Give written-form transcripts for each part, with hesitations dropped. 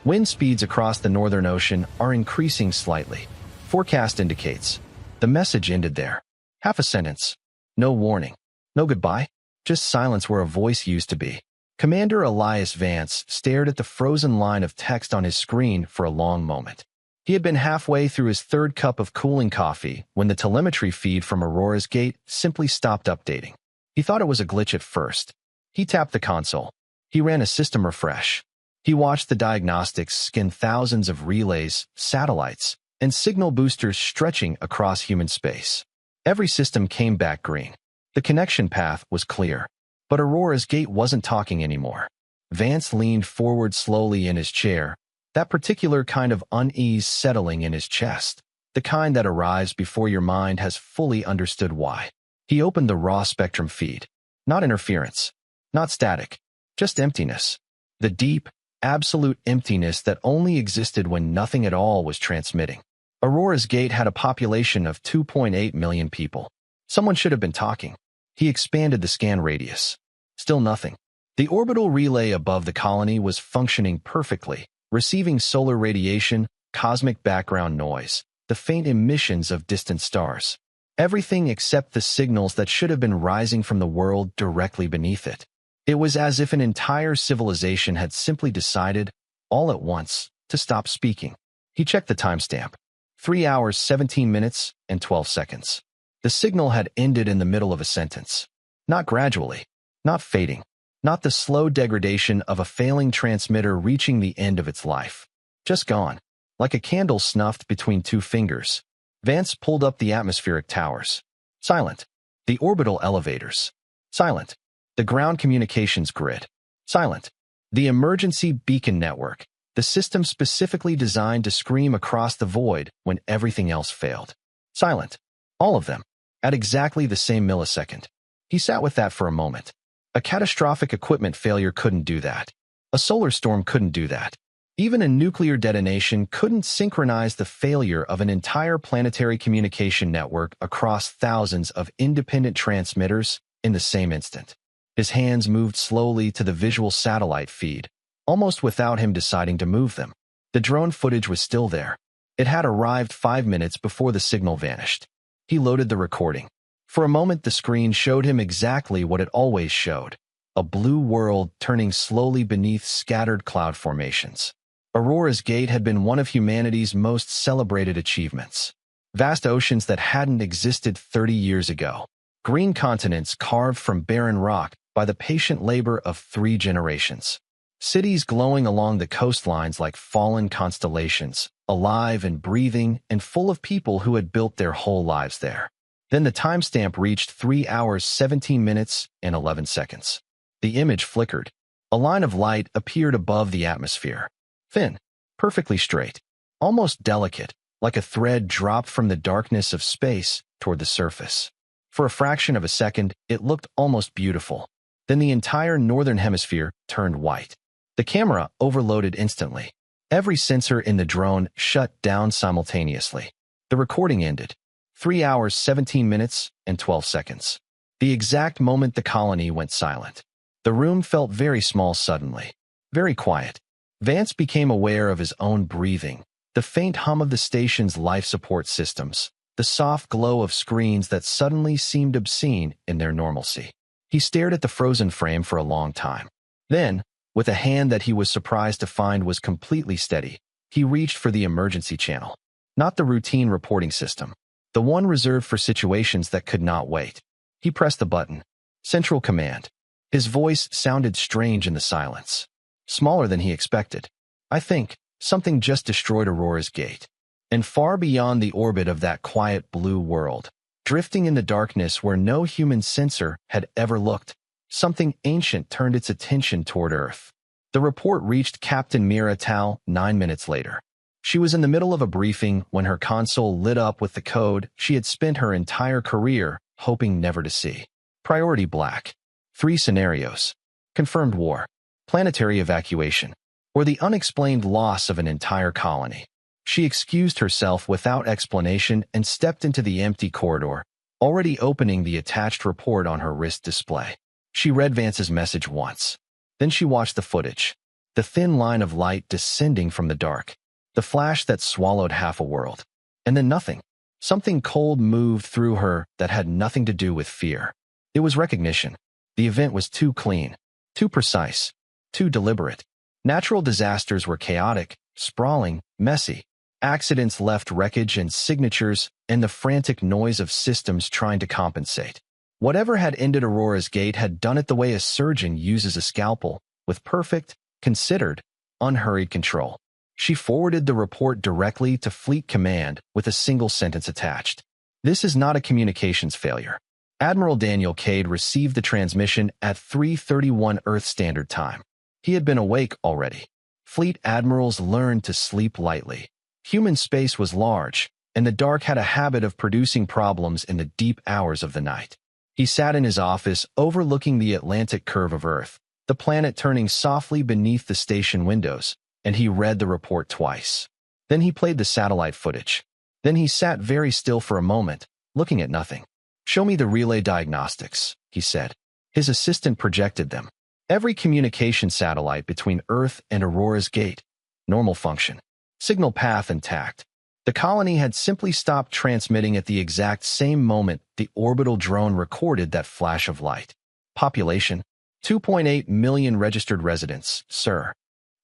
Wind speeds across the Northern Ocean are increasing slightly. Forecast indicates. The message ended there. Half a sentence. No warning. No goodbye. Just silence where a voice used to be. Commander Elias Vance stared at the frozen line of text on his screen for a long moment. He had been halfway through his third cup of cooling coffee when the telemetry feed from Aurora's gate simply stopped updating. He thought it was a glitch at first. He tapped the console. He ran a system refresh. He watched the diagnostics scan thousands of relays, satellites, and signal boosters stretching across human space. Every system came back green. The connection path was clear. But Aurora's gate wasn't talking anymore. Vance leaned forward slowly in his chair, that particular kind of unease settling in his chest, the kind that arrives before your mind has fully understood why. He opened the raw spectrum feed. Not interference. Not static. Just emptiness. The deep, absolute emptiness that only existed when nothing at all was transmitting. Aurora's gate had a population of 2.8 million people. Someone should have been talking. He expanded the scan radius. Still nothing. The orbital relay above the colony was functioning perfectly, receiving solar radiation, cosmic background noise, the faint emissions of distant stars. Everything except the signals that should have been rising from the world directly beneath it. It was as if an entire civilization had simply decided, all at once, to stop speaking. He checked the timestamp. 3 hours, 17 minutes, and 12 seconds. The signal had ended in the middle of a sentence. Not gradually. Not fading. Not the slow degradation of a failing transmitter reaching the end of its life. Just gone. Like a candle snuffed between two fingers. Vance pulled up the atmospheric towers. Silent. The orbital elevators. Silent. The ground communications grid. Silent. The emergency beacon network. The system specifically designed to scream across the void when everything else failed. Silent. All of them. At exactly the same millisecond. He sat with that for a moment. A catastrophic equipment failure couldn't do that. A solar storm couldn't do that. Even a nuclear detonation couldn't synchronize the failure of an entire planetary communication network across thousands of independent transmitters in the same instant. His hands moved slowly to the visual satellite feed, almost without him deciding to move them. The drone footage was still there. It had arrived 5 minutes before the signal vanished. He loaded the recording. For a moment, the screen showed him exactly what it always showed. A blue world turning slowly beneath scattered cloud formations. Aurora's gate had been one of humanity's most celebrated achievements. Vast oceans that hadn't existed 30 years ago. Green continents carved from barren rock by the patient labor of 3 generations. Cities glowing along the coastlines like fallen constellations, alive and breathing and full of people who had built their whole lives there. Then the timestamp reached 3 hours, 17 minutes, and 11 seconds. The image flickered. A line of light appeared above the atmosphere. Thin, perfectly straight, almost delicate, like a thread dropped from the darkness of space toward the surface. For a fraction of a second, it looked almost beautiful. Then the entire northern hemisphere turned white. The camera overloaded instantly. Every sensor in the drone shut down simultaneously. The recording ended. 3 hours, 17 minutes, and 12 seconds. The exact moment the colony went silent. The room felt very small suddenly. Very quiet. Vance became aware of his own breathing, the faint hum of the station's life support systems, the soft glow of screens that suddenly seemed obscene in their normalcy. He stared at the frozen frame for a long time. Then, with a hand that he was surprised to find was completely steady, he reached for the emergency channel. Not the routine reporting system. The one reserved for situations that could not wait. He pressed the button. Central Command. His voice sounded strange in the silence. Smaller than he expected. I think something just destroyed Aurora's gate. And far beyond the orbit of that quiet blue world, drifting in the darkness where no human sensor had ever looked, something ancient turned its attention toward Earth. The report reached Captain Mira Tal 9 minutes later. She was in the middle of a briefing when her console lit up with the code she had spent her entire career hoping never to see. Priority black. 3 scenarios. Confirmed war. Planetary evacuation. Or the unexplained loss of an entire colony. She excused herself without explanation and stepped into the empty corridor, already opening the attached report on her wrist display. She read Vance's message once. Then she watched the footage. the thin line of light descending from the dark, the flash that swallowed half a world. And then nothing. Something cold moved through her that had nothing to do with fear. It was recognition. The event was too clean, too precise, too deliberate. Natural disasters were chaotic, sprawling, messy. Accidents left wreckage and signatures and the frantic noise of systems trying to compensate. Whatever had ended Aurora's gate had done it the way a surgeon uses a scalpel, with perfect, considered, unhurried control. She forwarded the report directly to Fleet Command with a single sentence attached. This is not a communications failure. Admiral Daniel Cade received the transmission at 3:31 Earth Standard Time. He had been awake already. Fleet admirals learned to sleep lightly. Human space was large, and the dark had a habit of producing problems in the deep hours of the night. He sat in his office overlooking the Atlantic curve of Earth, the planet turning softly beneath the station windows, and he read the report twice. Then he played the satellite footage. Then he sat very still for a moment, looking at nothing. "Show me the relay diagnostics," he said. His assistant projected them. Every communication satellite between Earth and Aurora's gate. Normal function. Signal path intact. The colony had simply stopped transmitting at the exact same moment the orbital drone recorded that flash of light. Population: 2.8 million registered residents, sir.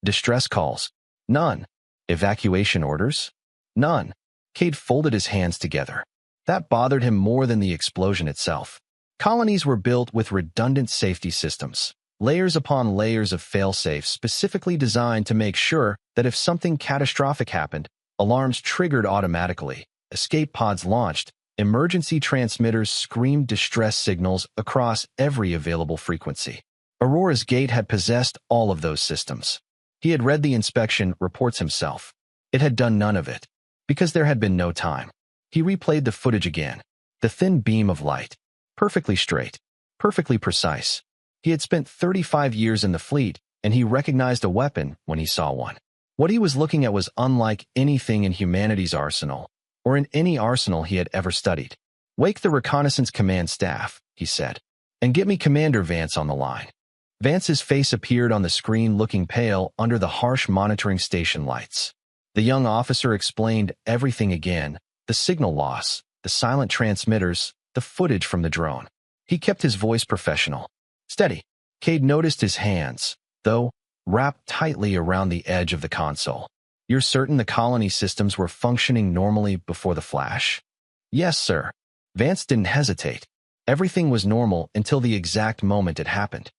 Distress calls: none. Evacuation orders: none. Cade folded his hands together. That bothered him more than the explosion itself. Colonies were built with redundant safety systems, layers upon layers of fail-safes specifically designed to make sure that if something catastrophic happened, alarms triggered automatically, escape pods launched, emergency transmitters screamed distress signals across every available frequency. Aurora's gate had possessed all of those systems. He had read the inspection reports himself. It had done none of it, because there had been no time. He replayed the footage again. The thin beam of light. Perfectly straight. Perfectly precise. He had spent 35 years in the fleet, and he recognized a weapon when he saw one. What he was looking at was unlike anything in humanity's arsenal, or in any arsenal he had ever studied. "Wake the reconnaissance command staff," he said, "and get me Commander Vance on the line." Vance's face appeared on the screen looking pale under the harsh monitoring station lights. The young officer explained everything again, the signal loss, the silent transmitters, the footage from the drone. He kept his voice professional. "Steady." Cade noticed his hands, though, wrapped tightly around the edge of the console. "You're certain the colony systems were functioning normally before the flash?" "Yes, sir." Vance didn't hesitate. Everything was normal until the exact moment it happened.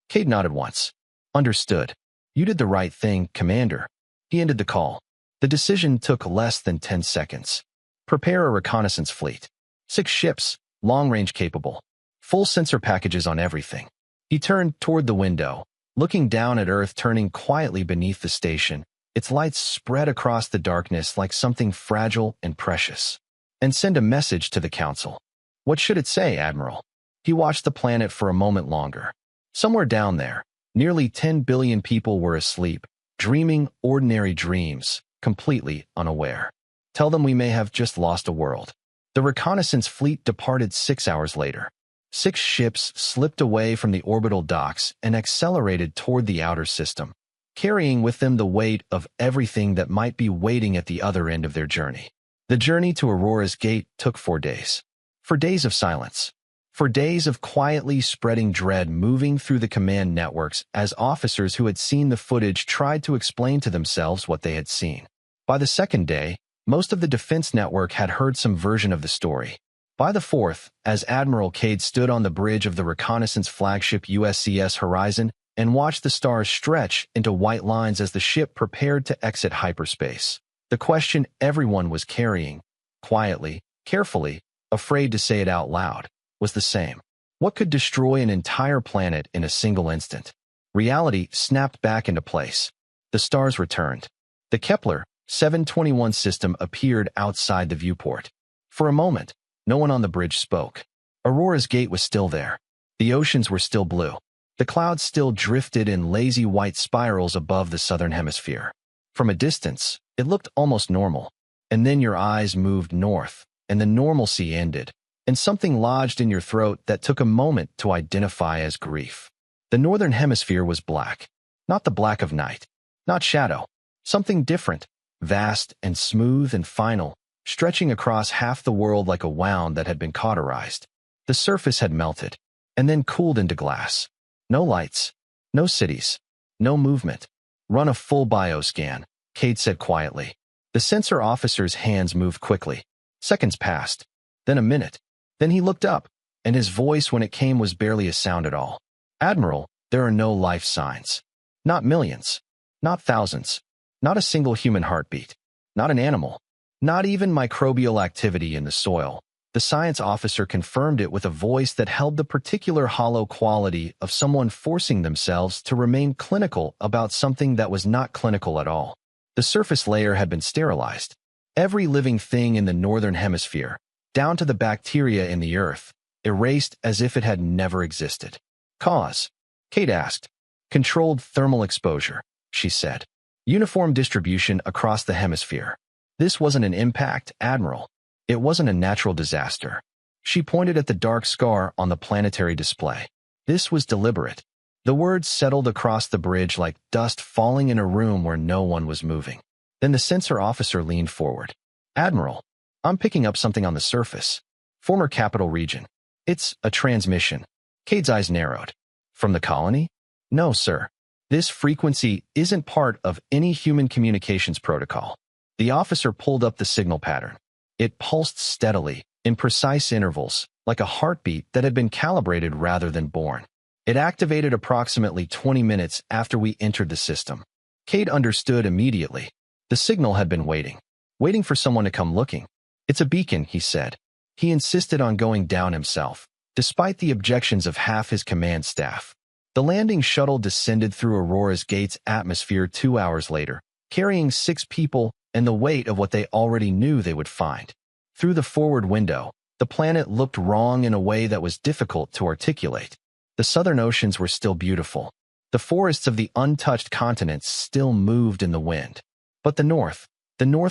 Cade nodded once. "Understood. You did the right thing, Commander." He ended the call. The decision took less than 10 seconds. Prepare a reconnaissance fleet. 6 ships, long-range capable. Full sensor packages on everything. He turned toward the window, looking down at Earth turning quietly beneath the station, its lights spread across the darkness like something fragile and precious. "And send a message to the Council." "What should it say, Admiral?" He watched the planet for a moment longer. Somewhere down there, nearly 10 billion people were asleep, dreaming ordinary dreams, completely unaware. "Tell them we may have just lost a world." The reconnaissance fleet departed 6 hours later. 6 ships slipped away from the orbital docks and accelerated toward the outer system, carrying with them the weight of everything that might be waiting at the other end of their journey. The journey to Aurora's gate took 4 days. 4 days of silence. 4 days of quietly spreading dread moving through the command networks as officers who had seen the footage tried to explain to themselves what they had seen. By the 2nd day, most of the defense network had heard some version of the story. By the 4th, as Admiral Cade stood on the bridge of the reconnaissance flagship USCS Horizon and watched the stars stretch into white lines as the ship prepared to exit hyperspace, the question everyone was carrying, quietly, carefully, afraid to say it out loud, was the same. What could destroy an entire planet in a single instant? Reality snapped back into place. The stars returned. The Kepler 721 system appeared outside the viewport. For a moment, no one on the bridge spoke. Aurora's gate was still there. The oceans were still blue. The clouds still drifted in lazy white spirals above the southern hemisphere. From a distance, it looked almost normal. And then your eyes moved north, and the normalcy ended, and something lodged in your throat that took a moment to identify as grief. The northern hemisphere was black. Not the black of night, Not shadow. Something different, vast and smooth and final, stretching across half the world like a wound that had been cauterized. The surface had melted, and then cooled into glass. No lights, no cities, no movement. Run a full bioscan, Cade said quietly. The sensor officer's hands moved quickly. Seconds passed, then a minute. Then he looked up, and his voice when it came was barely a sound at all. Admiral, there are no life signs. Not millions. Not thousands. Not a single human heartbeat. Not an animal. Not even microbial activity in the soil. The science officer confirmed it with a voice that held the particular hollow quality of someone forcing themselves to remain clinical about something that was not clinical at all. The surface layer had been sterilized. Every living thing in the northern hemisphere, down to the bacteria in the earth, erased as if it had never existed. Cause? Kate asked. Controlled thermal exposure, she said. Uniform distribution across the hemisphere. This wasn't an impact, Admiral. It wasn't a natural disaster. She pointed at the dark scar on the planetary display. This was deliberate. The words settled across the bridge like dust falling in a room where no one was moving. Then the sensor officer leaned forward. Admiral, I'm picking up something on the surface. Former capital region. It's a transmission. Cade's eyes narrowed. From the colony? No, sir. This frequency isn't part of any human communications protocol. The officer pulled up the signal pattern. It pulsed steadily, in precise intervals, like a heartbeat that had been calibrated rather than born. It activated approximately 20 minutes after we entered the system. Cade understood immediately. The signal had been waiting for someone to come looking. It's a beacon, he said. He insisted on going down himself, despite the objections of half his command staff. The landing shuttle descended through Aurora's Gate's atmosphere 2 hours later, carrying 6 people and the weight of what they already knew they would find. Through the forward window, the planet looked wrong in a way that was difficult to articulate. The southern oceans were still beautiful. The forests of the untouched continents still moved in the wind. But the north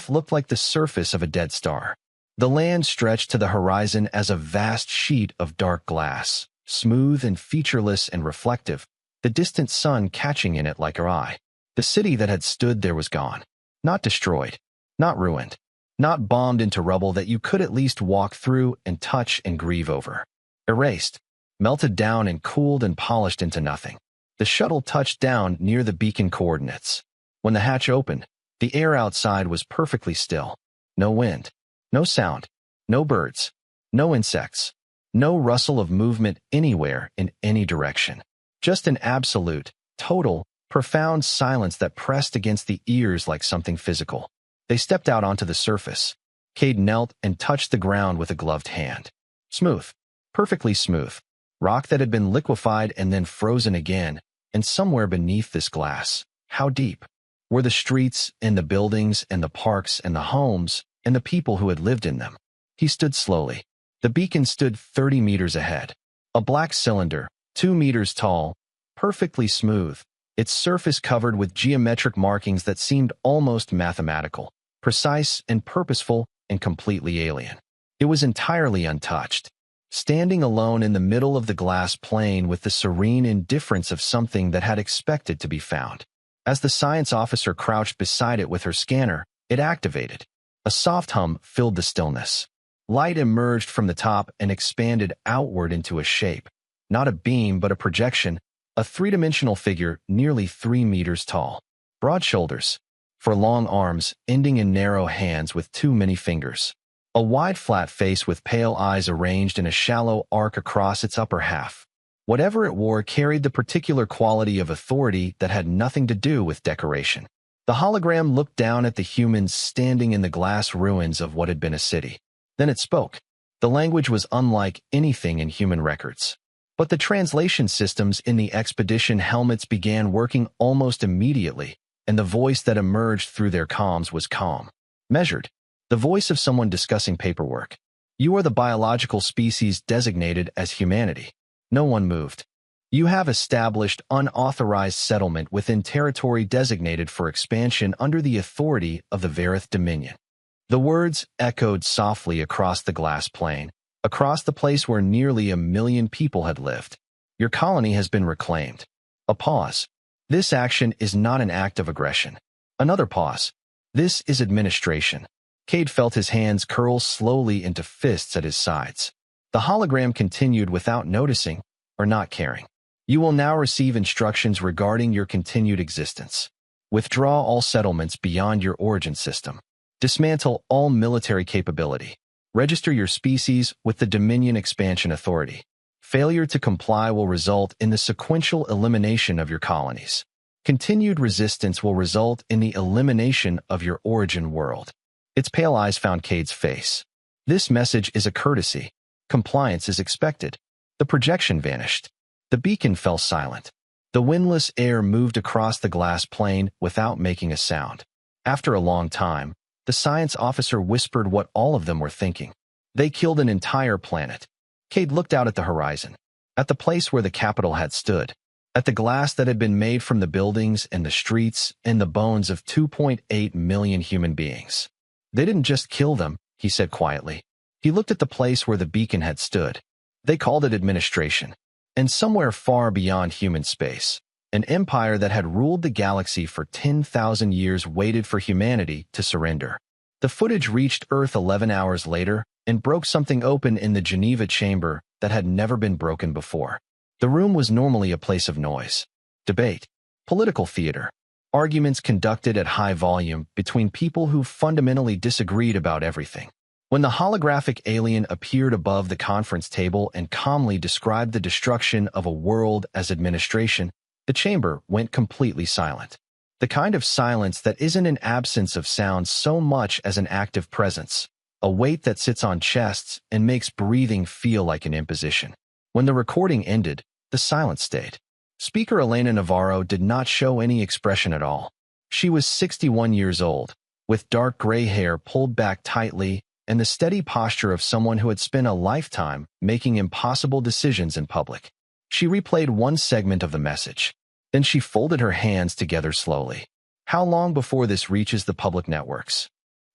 looked like the surface of a dead star. The land stretched to the horizon as a vast sheet of dark glass, smooth and featureless and reflective, the distant sun catching in it like her eye. The city that had stood there was gone. Not destroyed, not ruined, not bombed into rubble that you could at least walk through and touch and grieve over. Erased, melted down and cooled and polished into nothing. The shuttle touched down near the beacon coordinates. When the hatch opened, the air outside was perfectly still. No wind, no sound, no birds, no insects, no rustle of movement anywhere in any direction. Just an absolute, total, profound silence that pressed against the ears like something physical. They stepped out onto the surface. Cade knelt and touched the ground with a gloved hand. Smooth, perfectly smooth. Rock that had been liquefied and then frozen again, and somewhere beneath this glass, how deep, were the streets and the buildings and the parks and the homes and the people who had lived in them. He stood slowly. The beacon stood 30 meters ahead. A black cylinder, 2 meters tall, perfectly smooth, its surface covered with geometric markings that seemed almost mathematical, precise and purposeful and completely alien. It was entirely untouched, standing alone in the middle of the glass plane with the serene indifference of something that had expected to be found. As the science officer crouched beside it with her scanner, it activated. A soft hum filled the stillness. Light emerged from the top and expanded outward into a shape. Not a beam, but a projection, a three-dimensional figure nearly 3 meters tall. Broad shoulders, for long arms ending in narrow hands with too many fingers. A wide flat face with pale eyes arranged in a shallow arc across its upper half. Whatever it wore carried the particular quality of authority that had nothing to do with decoration. The hologram looked down at the humans standing in the glass ruins of what had been a city. Then it spoke. The language was unlike anything in human records. But the translation systems in the expedition helmets began working almost immediately, and the voice that emerged through their comms was calm, measured, the voice of someone discussing paperwork. You are the biological species designated as humanity. No one moved. You have established unauthorized settlement within territory designated for expansion under the authority of the Verith Dominion. The words echoed softly across the glass plane, across the place where nearly 1 million people had lived. Your colony has been reclaimed. A pause. This action is not an act of aggression. Another pause. This is administration. Cade felt his hands curl slowly into fists at his sides. The hologram continued without noticing or not caring. You will now receive instructions regarding your continued existence. Withdraw all settlements beyond your origin system. Dismantle all military capability. Register your species with the Dominion Expansion Authority. Failure to comply will result in the sequential elimination of your colonies. Continued resistance will result in the elimination of your origin world. Its pale eyes found Cade's face. This message is a courtesy. Compliance is expected. The projection vanished. The beacon fell silent. The windless air moved across the glass plane without making a sound. After a long time, the science officer whispered what all of them were thinking. They killed an entire planet. Cade looked out at the horizon, at the place where the capital had stood, at the glass that had been made from the buildings and the streets and the bones of 2.8 million human beings. They didn't just kill them, he said quietly. He looked at the place where the beacon had stood. They called it administration. And somewhere far beyond human space, an empire that had ruled the galaxy for 10,000 years waited for humanity to surrender. The footage reached Earth 11 hours later and broke something open in the Geneva chamber that had never been broken before. The room was normally a place of noise, debate, political theater, arguments conducted at high volume between people who fundamentally disagreed about everything. When the holographic alien appeared above the conference table and calmly described the destruction of a world as administration, the chamber went completely silent. The kind of silence that isn't an absence of sound so much as an active presence, a weight that sits on chests and makes breathing feel like an imposition. When the recording ended, the silence stayed. Speaker Elena Navarro did not show any expression at all. She was 61 years old, with dark gray hair pulled back tightly and the steady posture of someone who had spent a lifetime making impossible decisions in public. She replayed one segment of the message. Then she folded her hands together slowly. How long before this reaches the public networks?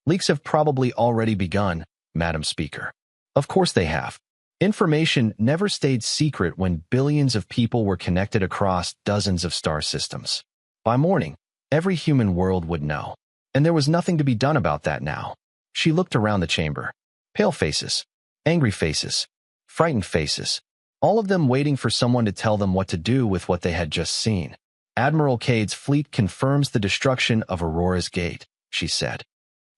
Leaks have probably already begun, Madam Speaker. Of course they have. Information never stayed secret when billions of people were connected across dozens of star systems. By morning, every human world would know. And there was nothing to be done about that now. She looked around the chamber. Pale faces, angry faces, frightened faces, all of them waiting for someone to tell them what to do with what they had just seen. Admiral Cade's fleet confirms the destruction of Aurora's Gate, she said.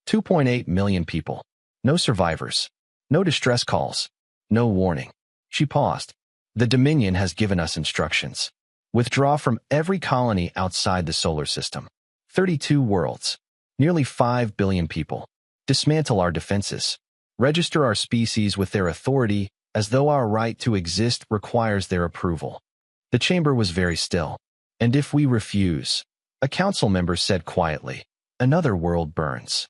2.8 million people. No survivors. No distress calls. No warning. She paused. The Dominion has given us instructions. Withdraw from every colony outside the solar system. 32 worlds. Nearly 5 billion people. Dismantle our defenses. Register our species with their authority as though our right to exist requires their approval. The chamber was very still. And if we refuse, a council member said quietly, another world burns.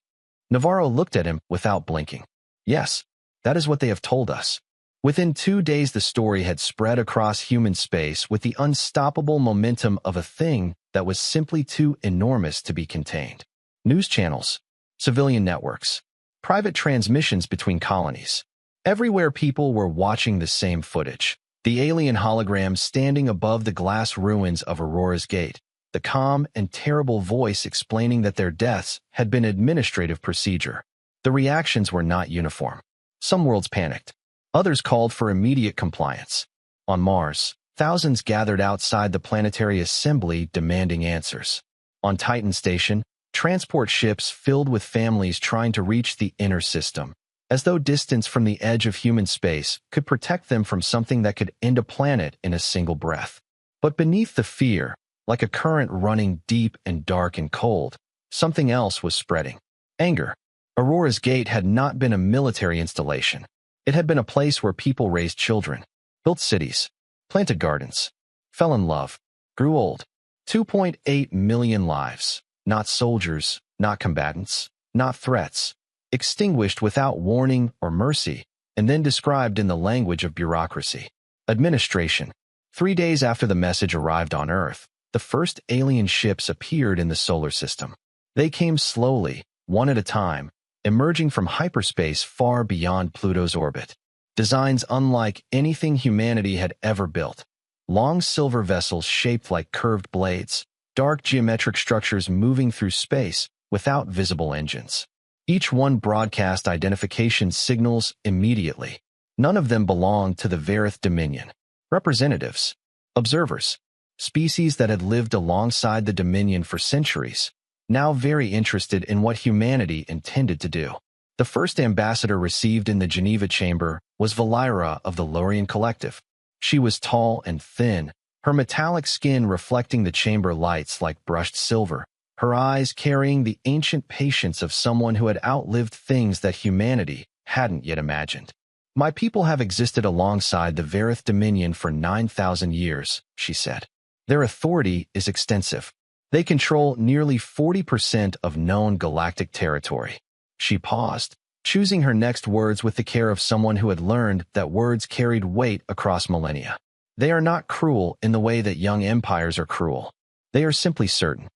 Navarro looked at him without blinking. Yes, that is what they have told us. Within 2 days the story had spread across human space with the unstoppable momentum of a thing that was simply too enormous to be contained. News channels, civilian networks, private transmissions between colonies. Everywhere people were watching the same footage. The alien hologram standing above the glass ruins of Aurora's Gate, the calm and terrible voice explaining that their deaths had been administrative procedure. The reactions were not uniform. Some worlds panicked. Others called for immediate compliance. On Mars, thousands gathered outside the planetary assembly demanding answers. On Titan Station, transport ships filled with families trying to reach the inner system, as though distance from the edge of human space could protect them from something that could end a planet in a single breath. But beneath the fear, like a current running deep and dark and cold, something else was spreading. Anger. Aurora's Gate had not been a military installation. It had been a place where people raised children, built cities, planted gardens, fell in love, grew old. 2.8 million lives. Not soldiers, not combatants, not threats, extinguished without warning or mercy, and then described in the language of bureaucracy. Administration. 3 days after the message arrived on Earth, the first alien ships appeared in the solar system. They came slowly, one at a time, emerging from hyperspace far beyond Pluto's orbit. Designs unlike anything humanity had ever built. Long silver vessels shaped like curved blades, dark geometric structures moving through space without visible engines. Each one broadcast identification signals immediately. None of them belonged to the Varith Dominion. Representatives, observers, species that had lived alongside the Dominion for centuries, now very interested in what humanity intended to do. The first ambassador received in the Geneva chamber was Valira of the Lorien Collective. She was tall and thin, her metallic skin reflecting the chamber lights like brushed silver, her eyes carrying the ancient patience of someone who had outlived things that humanity hadn't yet imagined. My people have existed alongside the Varith Dominion for 9,000 years, she said. Their authority is extensive. They control nearly 40% of known galactic territory. She paused, choosing her next words with the care of someone who had learned that words carried weight across millennia. They are not cruel in the way that young empires are cruel. They are simply certain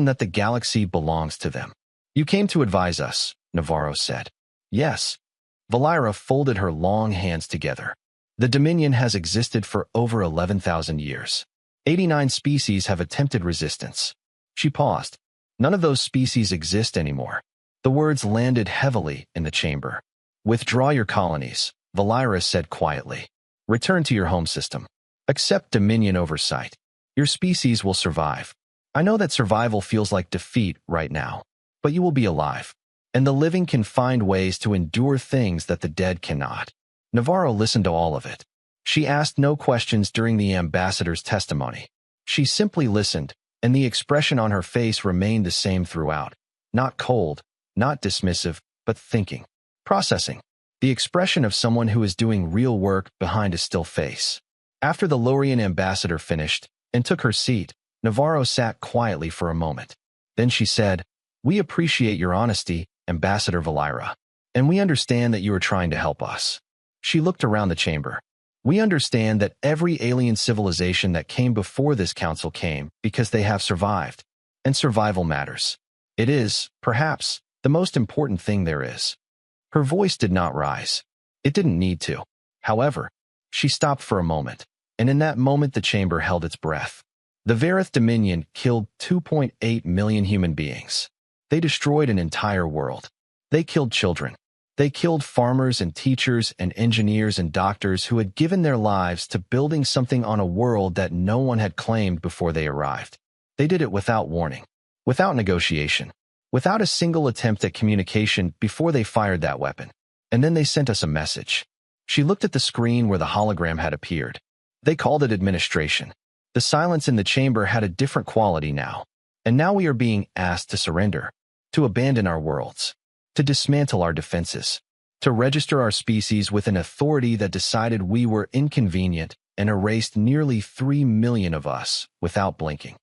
that the galaxy belongs to them. You came to advise us, Navarro said. Yes. Valira folded her long hands together. The Dominion has existed for over 11,000 years. 89 species have attempted resistance. She paused. None of those species exist anymore. The words landed heavily in the chamber. Withdraw your colonies, Valira said quietly. Return to your home system. Accept Dominion oversight. Your species will survive. I know that survival feels like defeat right now, but you will be alive. And the living can find ways to endure things that the dead cannot. Navarro listened to all of it. She asked no questions during the ambassador's testimony. She simply listened, and the expression on her face remained the same throughout. Not cold, not dismissive, but thinking, processing. The expression of someone who is doing real work behind a still face. After the Lorien ambassador finished and took her seat, Navarro sat quietly for a moment. Then she said, "We appreciate your honesty, Ambassador Valira, and we understand that you are trying to help us." She looked around the chamber. "We understand that every alien civilization that came before this council came because they have survived, and survival matters. It is, perhaps, the most important thing there is." Her voice did not rise. It didn't need to. However, she stopped for a moment, and in that moment the chamber held its breath. The Varith Dominion killed 2.8 million human beings. They destroyed an entire world. They killed children. They killed farmers and teachers and engineers and doctors who had given their lives to building something on a world that no one had claimed before they arrived. They did it without warning, without negotiation, without a single attempt at communication before they fired that weapon. And then they sent us a message. She looked at the screen where the hologram had appeared. They called it administration. The silence in the chamber had a different quality now. And now we are being asked to surrender, to abandon our worlds, to dismantle our defenses, to register our species with an authority that decided we were inconvenient and erased nearly 3 million of us without blinking.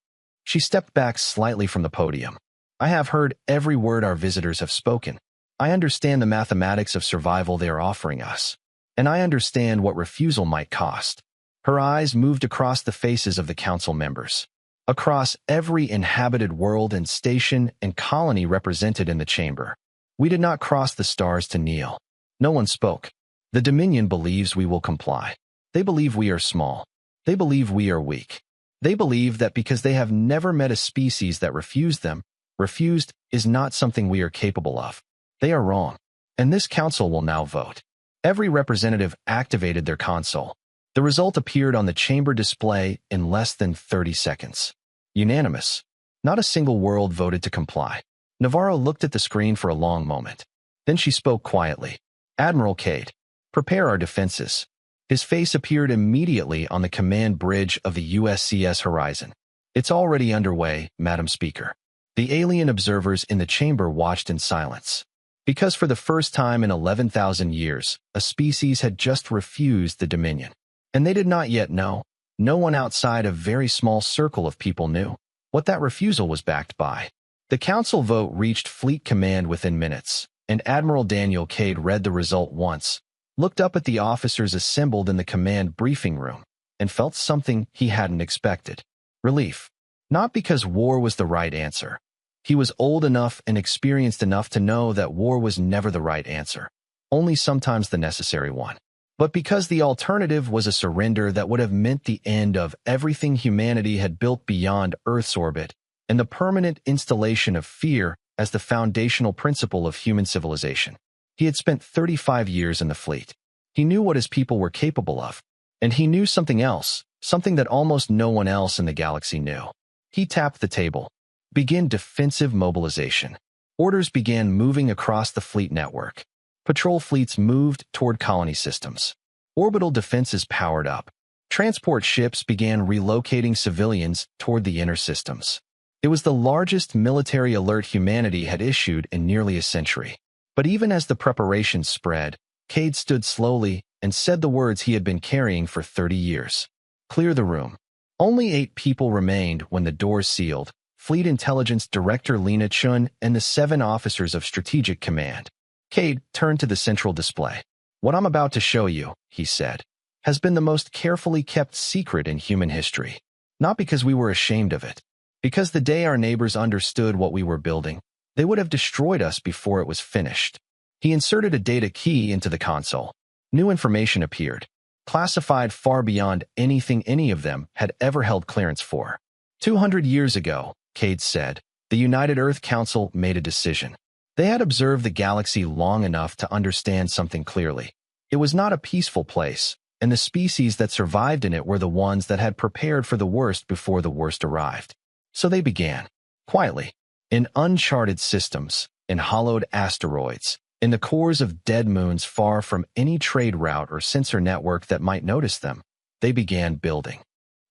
She stepped back slightly from the podium. "I have heard every word our visitors have spoken. I understand the mathematics of survival they are offering us, and I understand what refusal might cost." Her eyes moved across the faces of the council members, across every inhabited world and station and colony represented in the chamber. We did not cross the stars to kneel. No one spoke. The Dominion believes we will comply. They believe we are small. They believe we are weak. They believe that because they have never met a species that refused them, refused is not something we are capable of. They are wrong. And this council will now vote. Every representative activated their console. The result appeared on the chamber display in less than 30 seconds. Unanimous. Not a single world voted to comply. Navarro looked at the screen for a long moment. Then she spoke quietly. "Admiral Cade, prepare our defenses." His face appeared immediately on the command bridge of the USCS Horizon. "It's already underway, Madam Speaker." The alien observers in the chamber watched in silence. Because for the first time in 11,000 years, a species had just refused the Dominion. And they did not yet know. No one outside a very small circle of people knew what that refusal was backed by. The council vote reached Fleet Command within minutes, and Admiral Daniel Cade read the result once, looked up at the officers assembled in the command briefing room, and felt something he hadn't expected. Relief. Not because war was the right answer. He was old enough and experienced enough to know that war was never the right answer, only sometimes the necessary one. but because the alternative was a surrender that would have meant the end of everything humanity had built beyond Earth's orbit, and the permanent installation of fear as the foundational principle of human civilization. He had spent 35 years in the fleet. He knew what his people were capable of, and he knew something else, something that almost no one else in the galaxy knew. He tapped the table. Begin defensive mobilization. Orders began moving across the fleet network. Patrol fleets moved toward colony systems. Orbital defenses powered up. Transport ships began relocating civilians toward the inner systems. It was the largest military alert humanity had issued in nearly a century. But even as the preparations spread, Cade stood slowly and said the words he had been carrying for 30 years. Clear the room. Only 8 people remained when the doors sealed: Fleet Intelligence Director Lena Chun and the 7 officers of Strategic Command. Cade turned to the central display. What I'm about to show you, he said, has been the most carefully kept secret in human history. Not because we were ashamed of it. Because the day our neighbors understood what we were building, they would have destroyed us before it was finished. He inserted a data key into the console. New information appeared, classified far beyond anything any of them had ever held clearance for. 200 years ago, Cade said, the United Earth Council made a decision. They had observed the galaxy long enough to understand something clearly. It was not a peaceful place, and the species that survived in it were the ones that had prepared for the worst before the worst arrived. So they began, quietly, in uncharted systems, in hollowed asteroids, in the cores of dead moons far from any trade route or sensor network that might notice them. They began building.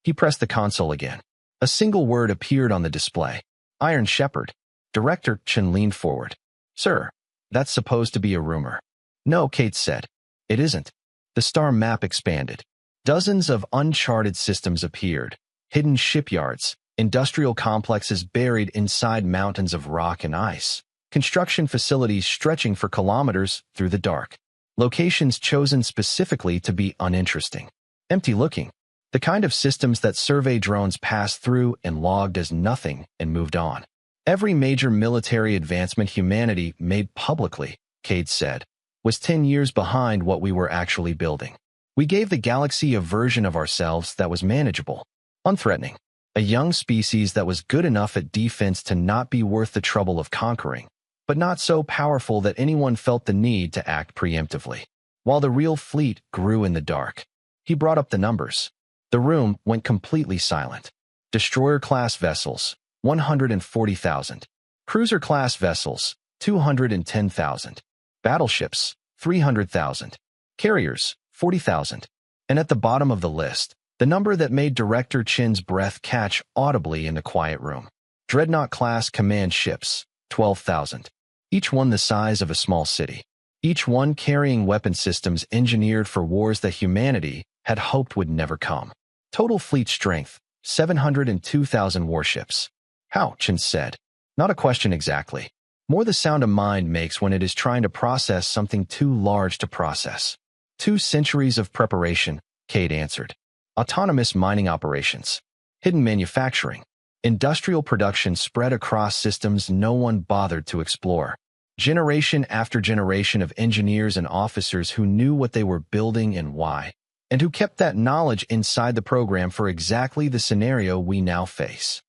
He pressed the console again. A single word appeared on the display. Iron Shepherd. Director Chen leaned forward. Sir, that's supposed to be a rumor. No, Kate said. It isn't. The star map expanded. Dozens of uncharted systems appeared. Hidden shipyards, industrial complexes buried inside mountains of rock and ice, construction facilities stretching for kilometers through the dark, locations chosen specifically to be uninteresting, empty-looking, the kind of systems that survey drones passed through and logged as nothing and moved on. Every major military advancement humanity made publicly, Cade said, was 10 years behind what we were actually building. We gave the galaxy a version of ourselves that was manageable, unthreatening, a young species that was good enough at defense to not be worth the trouble of conquering, but not so powerful that anyone felt the need to act preemptively. While the real fleet grew in the dark, he brought up the numbers. The room went completely silent. Destroyer-class vessels, 140,000. Cruiser-class vessels, 210,000. Battleships, 300,000. Carriers, 40,000. And at the bottom of the list, the number that made Director Chin's breath catch audibly in the quiet room. Dreadnought-class command ships, 12,000. Each one the size of a small city. Each one carrying weapon systems engineered for wars that humanity had hoped would never come. Total fleet strength, 702,000 warships. How? Chin said. Not a question exactly. More the sound a mind makes when it is trying to process something too large to process. 2 centuries of preparation, Cade answered. Autonomous mining operations. Hidden manufacturing. Industrial production spread across systems no one bothered to explore. Generation after generation of engineers and officers who knew what they were building and why, and who kept that knowledge inside the program for exactly the scenario we now face.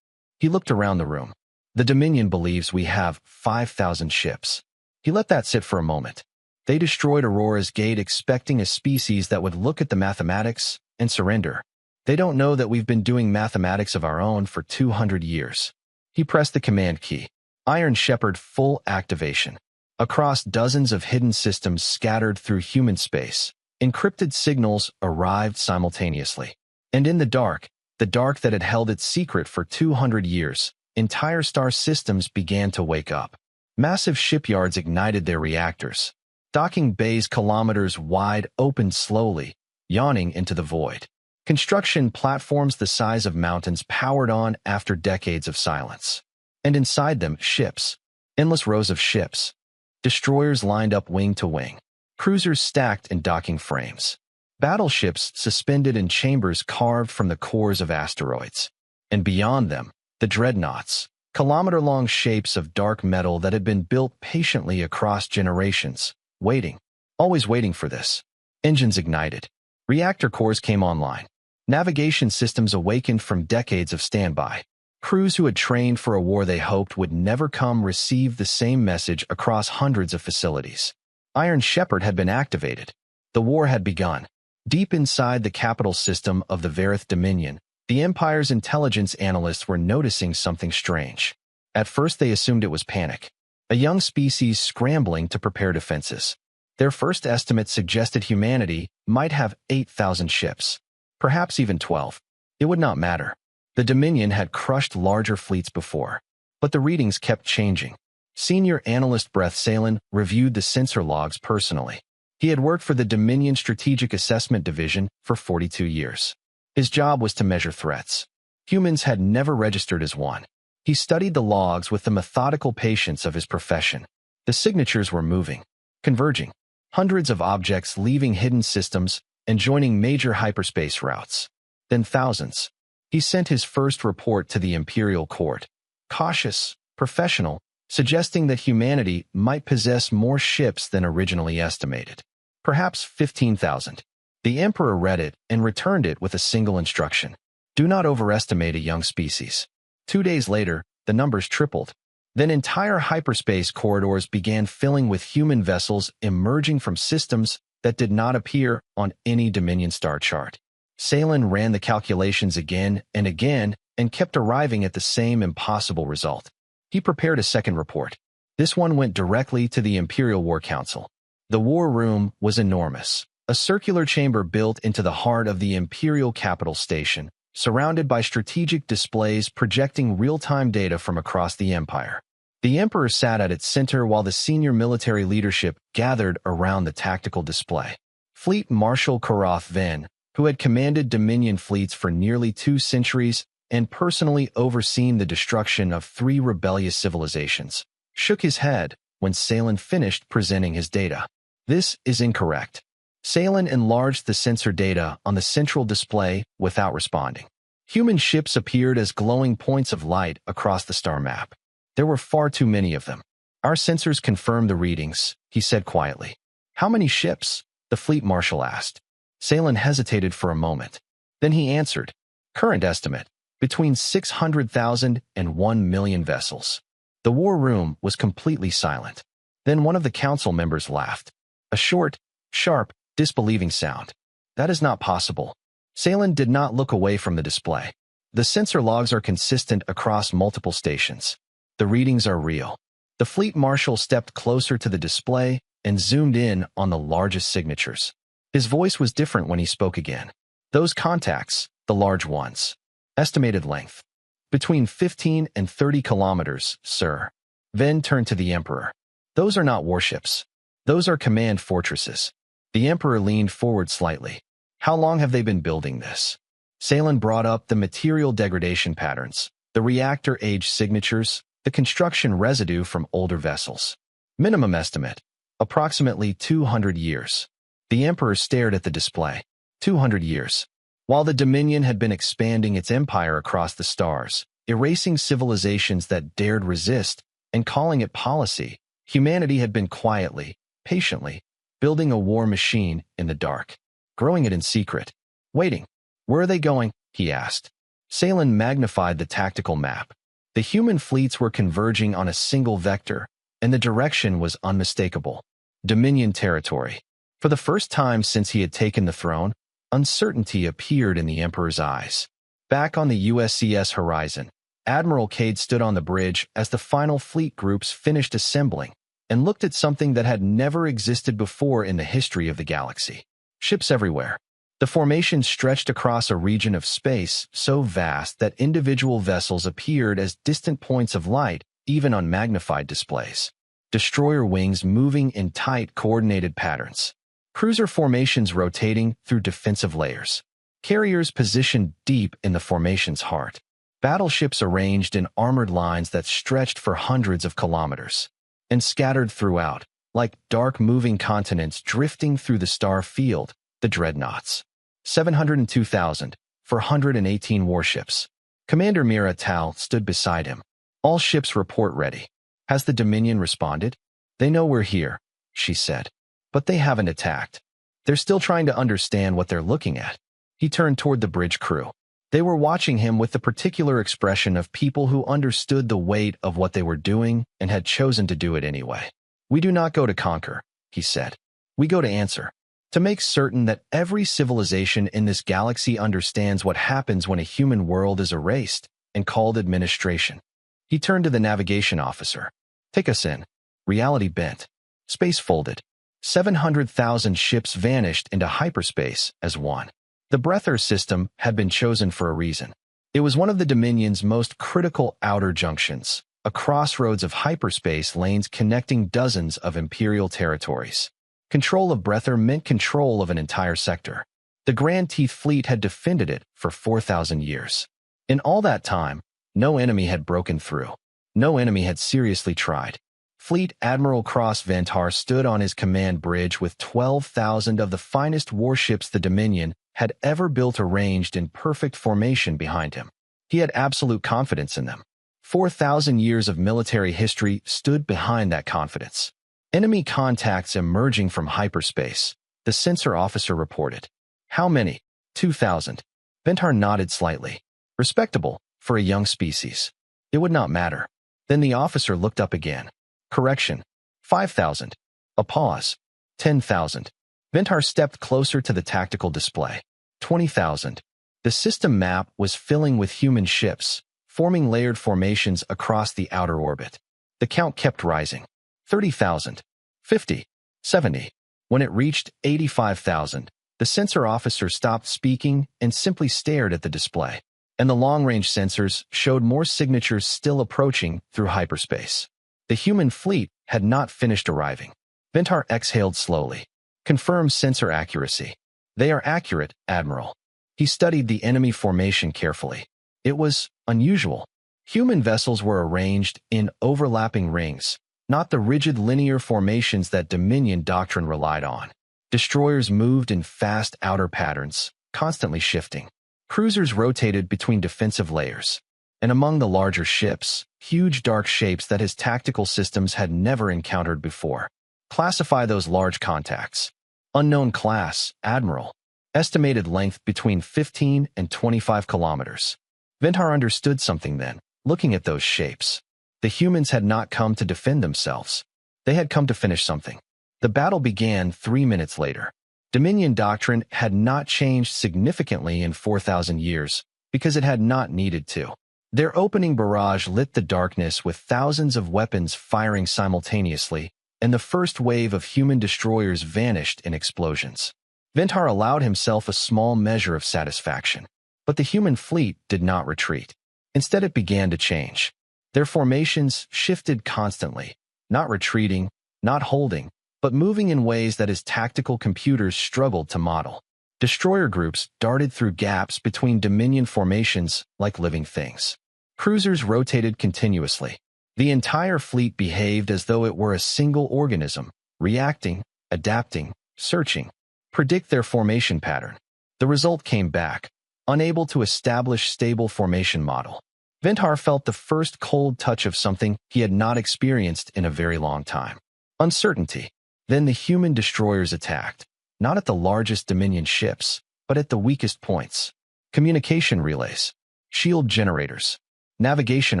He looked around the room. The Dominion believes we have 5,000 ships. He let that sit for a moment. They destroyed Aurora's Gate expecting a species that would look at the mathematics and surrender. They don't know that we've been doing mathematics of our own for 200 years. He pressed the command key. Iron Shepherd full activation. Across dozens of hidden systems scattered through human space, encrypted signals arrived simultaneously. And in the dark that had held its secret for 200 years, entire star systems began to wake up. Massive shipyards ignited their reactors. Docking bays kilometers wide opened slowly, yawning into the void. Construction platforms the size of mountains powered on after decades of silence. And inside them, ships. Endless rows of ships. Destroyers lined up wing to wing. Cruisers stacked in docking frames. Battleships suspended in chambers carved from the cores of asteroids. And beyond them, the dreadnoughts, kilometer-long shapes of dark metal that had been built patiently across generations, waiting, always waiting for this. Engines ignited. Reactor cores came online. Navigation systems awakened from decades of standby. Crews who had trained for a war they hoped would never come received the same message across hundreds of facilities. Iron Shepherd had been activated. The war had begun. Deep inside the capital system of the Verith Dominion, the Empire's intelligence analysts were noticing something strange. At first they assumed it was panic. A young species scrambling to prepare defenses. Their first estimate suggested humanity might have 8,000 ships. Perhaps even 12. It would not matter. The Dominion had crushed larger fleets before. But the readings kept changing. Senior analyst Breth Salen reviewed the sensor logs personally. He had worked for the Dominion Strategic Assessment Division for 42 years. His job was to measure threats. Humans had never registered as one. He studied the logs with the methodical patience of his profession. The signatures were moving, converging. Hundreds of objects leaving hidden systems and joining major hyperspace routes. Then thousands. He sent his first report to the Imperial Court. Cautious, professional, suggesting that humanity might possess more ships than originally estimated. Perhaps 15,000. The Emperor read it and returned it with a single instruction. Do not overestimate a young species. 2 days later, the numbers tripled. Then entire hyperspace corridors began filling with human vessels emerging from systems that did not appear on any Dominion star chart. Salen ran the calculations again and kept arriving at the same impossible result. He prepared a second report. This one went directly to the Imperial War Council. The war room was enormous, a circular chamber built into the heart of the Imperial Capital Station, surrounded by strategic displays projecting real-time data from across the Empire. The Emperor sat at its center while the senior military leadership gathered around the tactical display. Fleet Marshal Karath Ven, who had commanded Dominion fleets for nearly 2 centuries and personally overseen the destruction of 3 rebellious civilizations, shook his head when Salen finished presenting his data. This is incorrect. Salen enlarged the sensor data on the central display without responding. Human ships appeared as glowing points of light across the star map. There were far too many of them. Our sensors confirmed the readings, he said quietly. How many ships? The fleet marshal asked. Salen hesitated for a moment. Then he answered. Current estimate, between 600,000 and 1 million vessels. The war room was completely silent. Then one of the council members laughed. A short, sharp, disbelieving sound. That is not possible. Salen did not look away from the display. The sensor logs are consistent across multiple stations. The readings are real. The fleet marshal stepped closer to the display and zoomed in on the largest signatures. His voice was different when he spoke again. Those contacts, the large ones. Estimated length. Between 15 and 30 kilometers, sir. Ven turned to the Emperor. Those are not warships. Those are command fortresses. The Emperor leaned forward slightly. How long have they been building this? Salen brought up the material degradation patterns, the reactor age signatures, the construction residue from older vessels. Minimum estimate, approximately 200 years. The Emperor stared at the display. 200 years. While the Dominion had been expanding its empire across the stars, erasing civilizations that dared resist, and calling it policy, humanity had been quietly, patiently, building a war machine in the dark, growing it in secret. Waiting. Where are they going? He asked. Salen magnified the tactical map. The human fleets were converging on a single vector, and the direction was unmistakable. Dominion territory. For the first time since he had taken the throne, uncertainty appeared in the Emperor's eyes. Back on the USCS horizon, Admiral Cade stood on the bridge as the final fleet groups finished assembling and looked at something that had never existed before in the history of the galaxy. Ships everywhere. The formation stretched across a region of space so vast that individual vessels appeared as distant points of light, even on magnified displays. Destroyer wings moving in tight, coordinated patterns. Cruiser formations rotating through defensive layers. Carriers positioned deep in the formation's heart. Battleships arranged in armored lines that stretched for hundreds of kilometers. And scattered throughout, like dark moving continents drifting through the star field, the dreadnoughts. 702,000, 418 warships. Commander Mira Tal stood beside him. All ships report ready. Has the Dominion responded? They know we're here, she said. But they haven't attacked. They're still trying to understand what they're looking at. He turned toward the bridge crew. They were watching him with the particular expression of people who understood the weight of what they were doing and had chosen to do it anyway. "We do not go to conquer," he said. "We go to answer. To make certain that every civilization in this galaxy understands what happens when a human world is erased and called administration." He turned to the navigation officer. "Take us in." Reality bent. Space folded. 700,000 ships vanished into hyperspace as one. The Breather system had been chosen for a reason. It was one of the Dominion's most critical outer junctions, a crossroads of hyperspace lanes connecting dozens of Imperial territories. Control of Breather meant control of an entire sector. The Grand Teeth Fleet had defended it for 4,000 years. In all that time, no enemy had broken through. No enemy had seriously tried. Fleet Admiral Cross Ventar stood on his command bridge with 12,000 of the finest warships the Dominion had ever built arranged in perfect formation behind him. He had absolute confidence in them. 4,000 years of military history stood behind that confidence. "Enemy contacts emerging from hyperspace," the sensor officer reported. "How many?" 2,000. Ventar nodded slightly. "Respectable for a young species. It would not matter." Then the officer looked up again. "Correction. 5,000. A pause. 10,000. Ventar stepped closer to the tactical display. 20,000. The system map was filling with human ships, forming layered formations across the outer orbit. The count kept rising. 30,000. 50. 70. When it reached 85,000, the sensor officer stopped speaking and simply stared at the display. And the long-range sensors showed more signatures still approaching through hyperspace. The human fleet had not finished arriving. Ventar exhaled slowly. "Confirm sensor accuracy." "They are accurate, Admiral." He studied the enemy formation carefully. It was unusual. Human vessels were arranged in overlapping rings, not the rigid linear formations that Dominion doctrine relied on. Destroyers moved in fast outer patterns, constantly shifting. Cruisers rotated between defensive layers. And among the larger ships, huge dark shapes that his tactical systems had never encountered before. Classify those large contacts. Unknown class, Admiral. Estimated length between 15 and 25 kilometers. Ventar understood something then, looking at those shapes. The humans had not come to defend themselves. They had come to finish something. The battle began 3 minutes later. Dominion doctrine had not changed significantly in 4,000 years because it had not needed to. Their opening barrage lit the darkness with thousands of weapons firing simultaneously, and the first wave of human destroyers vanished in explosions. Ventar allowed himself a small measure of satisfaction. But the human fleet did not retreat. Instead, it began to change. Their formations shifted constantly, not retreating, not holding, but moving in ways that his tactical computers struggled to model. Destroyer groups darted through gaps between Dominion formations like living things. Cruisers rotated continuously. The entire fleet behaved as though it were a single organism, reacting, adapting, searching. Predict their formation pattern. The result came back, unable to establish stable formation model. Ventar felt the first cold touch of something he had not experienced in a very long time. Uncertainty. Then the human destroyers attacked, not at the largest Dominion ships, but at the weakest points. Communication relays, shield generators, navigation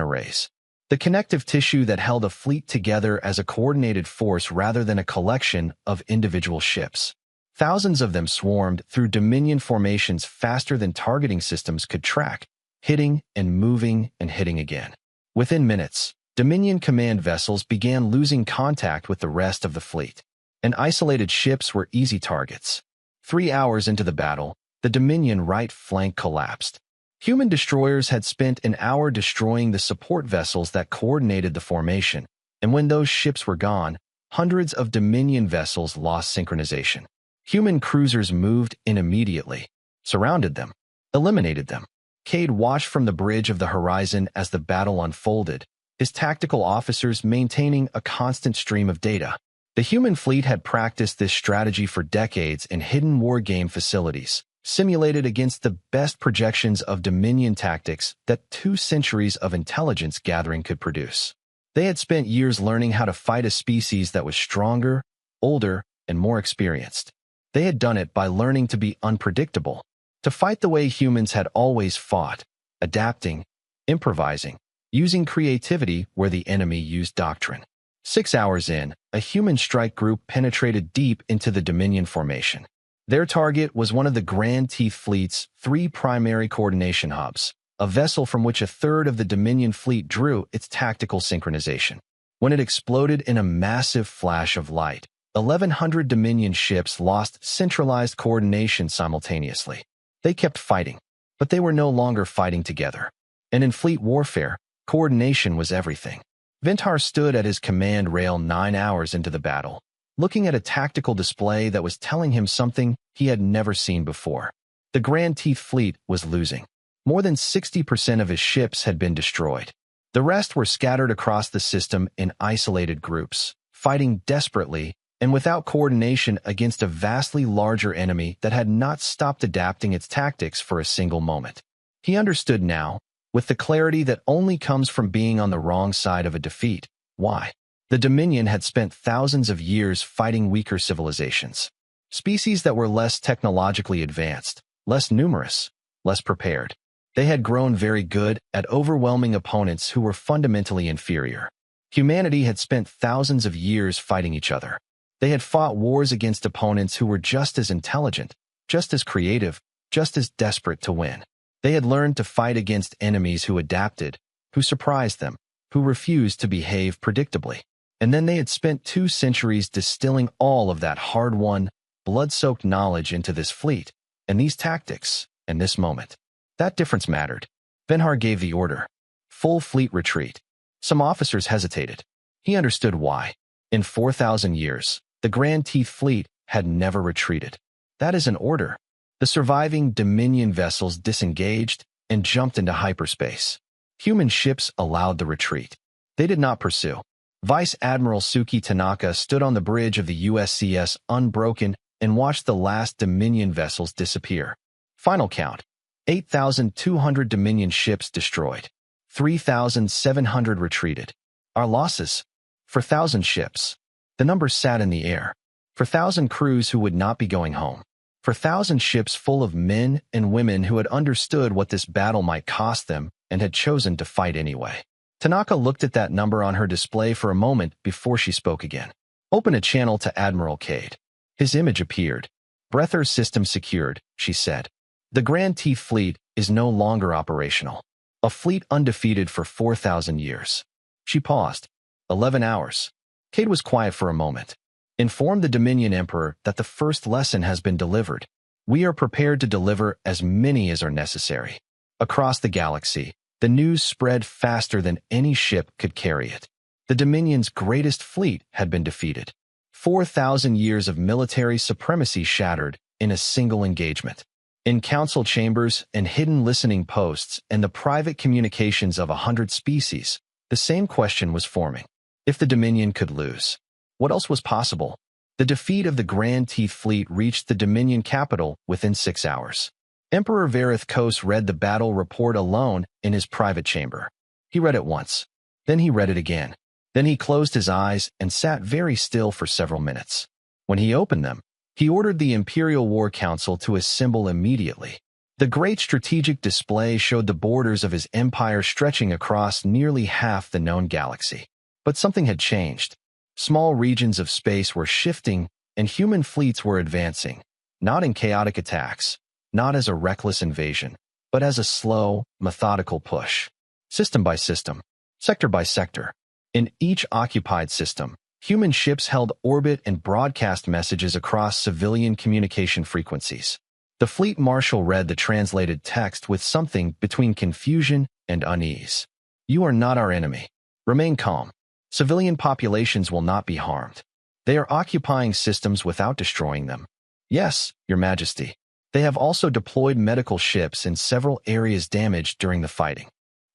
arrays. The connective tissue that held a fleet together as a coordinated force rather than a collection of individual ships. Thousands of them swarmed through Dominion formations faster than targeting systems could track, hitting and moving and hitting again. Within minutes, Dominion command vessels began losing contact with the rest of the fleet, and isolated ships were easy targets. 3 hours into the battle, the Dominion right flank collapsed. Human destroyers had spent an hour destroying the support vessels that coordinated the formation, and when those ships were gone, hundreds of Dominion vessels lost synchronization. Human cruisers moved in immediately, surrounded them, eliminated them. Cade watched from the bridge of the horizon as the battle unfolded, his tactical officers maintaining a constant stream of data. The human fleet had practiced this strategy for decades in hidden wargame facilities, simulated against the best projections of Dominion tactics that 2 centuries of intelligence gathering could produce. They had spent years learning how to fight a species that was stronger, older, and more experienced. They had done it by learning to be unpredictable, to fight the way humans had always fought, adapting, improvising, using creativity where the enemy used doctrine. 6 hours in, a human strike group penetrated deep into the Dominion formation. Their target was one of the Grand Teeth Fleet's 3 primary coordination hubs, a vessel from which a third of the Dominion fleet drew its tactical synchronization. When it exploded in a massive flash of light, 1,100 Dominion ships lost centralized coordination simultaneously. They kept fighting, but they were no longer fighting together. And in fleet warfare, coordination was everything. Ventar stood at his command rail 9 hours into the battle, looking at a tactical display that was telling him something he had never seen before. The Grand Teeth Fleet was losing. More than 60% of his ships had been destroyed. The rest were scattered across the system in isolated groups, fighting desperately and without coordination against a vastly larger enemy that had not stopped adapting its tactics for a single moment. He understood now, with the clarity that only comes from being on the wrong side of a defeat, why. The Dominion had spent thousands of years fighting weaker civilizations, species that were less technologically advanced, less numerous, less prepared. They had grown very good at overwhelming opponents who were fundamentally inferior. Humanity had spent thousands of years fighting each other. They had fought wars against opponents who were just as intelligent, just as creative, just as desperate to win. They had learned to fight against enemies who adapted, who surprised them, who refused to behave predictably. And then they had spent 2 centuries distilling all of that hard-won, blood-soaked knowledge into this fleet, and these tactics, and this moment. That difference mattered. Venhar gave the order. Full fleet retreat. Some officers hesitated. He understood why. In 4,000 years, the Grand Teeth Fleet had never retreated. That is an order. The surviving Dominion vessels disengaged and jumped into hyperspace. Human ships allowed the retreat. They did not pursue. Vice Admiral Suki Tanaka stood on the bridge of the USCS Unbroken and watched the last Dominion vessels disappear. Final count: 8,200 Dominion ships destroyed. 3,700 retreated. Our losses? For 1,000 ships. The number sat in the air. For 1,000 crews who would not be going home. For 1,000 ships full of men and women who had understood what this battle might cost them and had chosen to fight anyway. Tanaka looked at that number on her display for a moment before she spoke again. Open a channel to Admiral Cade. His image appeared. Breather system secured, she said. The Grand Teeth Fleet is no longer operational. A fleet undefeated for 4,000 years. She paused. 11 hours. Cade was quiet for a moment. Inform the Dominion Emperor that the first lesson has been delivered. We are prepared to deliver as many as are necessary. Across the galaxy, the news spread faster than any ship could carry it. The Dominion's greatest fleet had been defeated. 4,000 years of military supremacy shattered in a single engagement. In council chambers and hidden listening posts and the private communications of 100 species, the same question was forming. If the Dominion could lose, what else was possible? The defeat of the Grand Teeth Fleet reached the Dominion capital within 6 hours. Emperor Varith Kos read the battle report alone in his private chamber. He read it once. Then he read it again. Then he closed his eyes and sat very still for several minutes. When he opened them, he ordered the Imperial War Council to assemble immediately. The great strategic display showed the borders of his empire stretching across nearly half the known galaxy. But something had changed. Small regions of space were shifting, and human fleets were advancing, not in chaotic attacks, not as a reckless invasion, but as a slow, methodical push. System by system, sector by sector. In each occupied system, human ships held orbit and broadcast messages across civilian communication frequencies. The fleet marshal read the translated text with something between confusion and unease. You are not our enemy. Remain calm. Civilian populations will not be harmed. They are occupying systems without destroying them. Yes, Your Majesty. They have also deployed medical ships in several areas damaged during the fighting.